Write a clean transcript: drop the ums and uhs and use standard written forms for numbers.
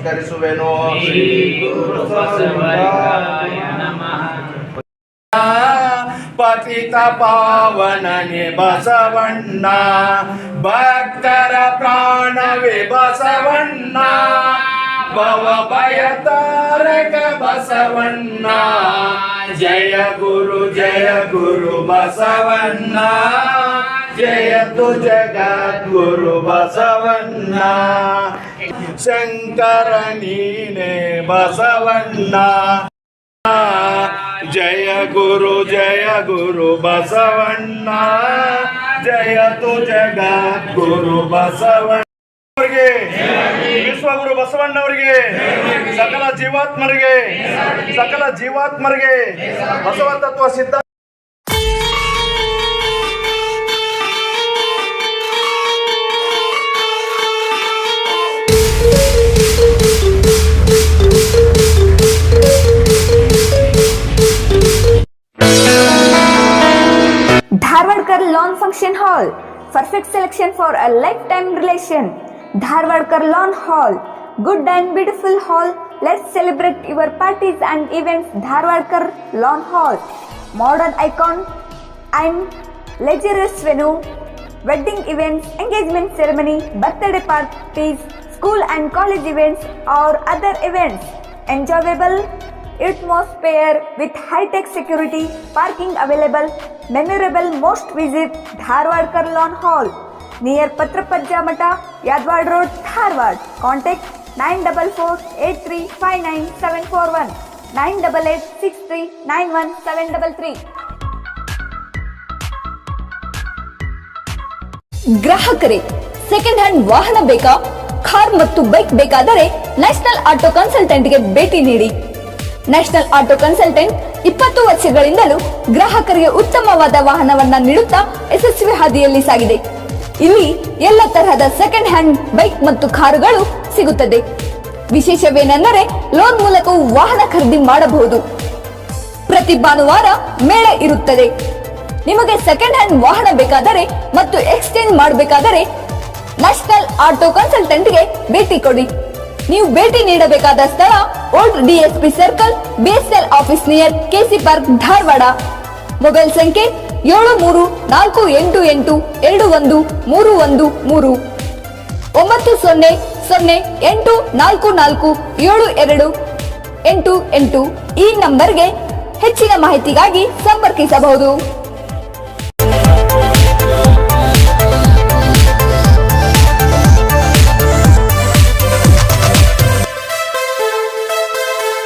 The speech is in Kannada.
ನಮಸ್ಕರಿಸುವೆನು. ಪತಿತ ಪಾವನನೆ ಬಸವಣ್ಣ, ಭಕ್ತರ ಪ್ರಾಣವೇ ಬಸವಣ್ಣ, ಭವ ಭಯ ತಾರಕ ಬಸವಣ್ಣ. ಜಯ ಗುರು ಬಸವಣ್ಣ, ಜಯತು ಜಗದ್ಗುರು ಬಸವಣ್ಣ. ಶಂಕರ ನೀನೆ ಬಸವಣ್ಣ, ಜಯ ಗುರು ಬಸವಣ್ಣ, ಜಯತು ಜಗದ್ಗುರು ಬಸವಣ್ಣ. ವಿಶ್ವಗುರು ಬಸವಣ್ಣವರಿಗೆ, ಸಕಲ ಜೀವಾತ್ಮರಿಗೆ ಬಸವ ತತ್ವ ಸಿದ್ಧ. Dharwadkar Lawn Function Hall, perfect selection for a lifetime relation. Dharwadkar Lawn Hall, good and beautiful hall. Let's celebrate your parties and events. Dharwadkar Lawn Hall, modern icon and luxurious venue, wedding events, engagement ceremony, birthday parties, school and college events or other events. Enjoyable atmosphere with high-tech security, parking available, memorable. Most visit Dharwadkar Lawn Hall near Patrapajja Mata, Yadwad Road, Dharwad. Contact 944-8359-741, 988-6391-733. ಗ್ರಾಹಕರೇ, ಸೆಕೆಂಡ್ ಹ್ಯಾಂಡ್ ವಾಹನ ಬೇಕಾ? ಕಾರ್ ಮತ್ತು ಬೈಕ್ ಬೇಕಾದರೆ ನ್ಯಾಷನಲ್ ಆಟೋ ಕನ್ಸಲ್ಟೆಂಟ್ಗೆ ಭೇಟಿ ನೀಡಿ. ನ್ಯಾಷನಲ್ ಆಟೋ ಕನ್ಸಲ್ಟೆಂಟ್ 20 ವರ್ಷಗಳಿಂದಲೂ ಗ್ರಾಹಕರಿಗೆ ಉತ್ತಮವಾದ ವಾಹನವನ್ನ ನೀಡುತ್ತಾ ಯಶಸ್ವಿ ಹಾದಿಯಲ್ಲಿ ಸಾಗಿದೆ. ಇಲ್ಲಿ ಎಲ್ಲ ತರಹದ ಸೆಕೆಂಡ್ ಹ್ಯಾಂಡ್ ಬೈಕ್ ಮತ್ತು ಕಾರುಗಳು ಸಿಗುತ್ತದೆ. ವಿಶೇಷವೇನೆಂದರೆ ಲೋನ್ ಮೂಲಕವೂ ವಾಹನ ಖರೀದಿ ಮಾಡಬಹುದು. ಪ್ರತಿ ಭಾನುವಾರ ಮೇಳ ಇರುತ್ತದೆ. ನಿಮಗೆ ಸೆಕೆಂಡ್ ಹ್ಯಾಂಡ್ ವಾಹನ ಬೇಕಾದರೆ ಮತ್ತು ಎಕ್ಸ್ಚೇಂಜ್ ಮಾಡಬೇಕಾದರೆ ನ್ಯಾಷನಲ್ ಆಟೋ ಕನ್ಸಲ್ಟೆಂಟ್ಗೆ ಭೇಟಿ ಕೊಡಿ. ನೀವು ಭೇಟಿ ನೀಡಬೇಕಾದ ಸ್ಥಳ old DSP circle, BSL office near KC park, Dharwad. Mobile ಸಂಖ್ಯೆ 7348821313, 9008447288. ಈ ನಂಬರ್ಗೆ ಹೆಚ್ಚಿನ ಮಾಹಿತಿಗಾಗಿ ಸಂಪರ್ಕಿಸಬಹುದು.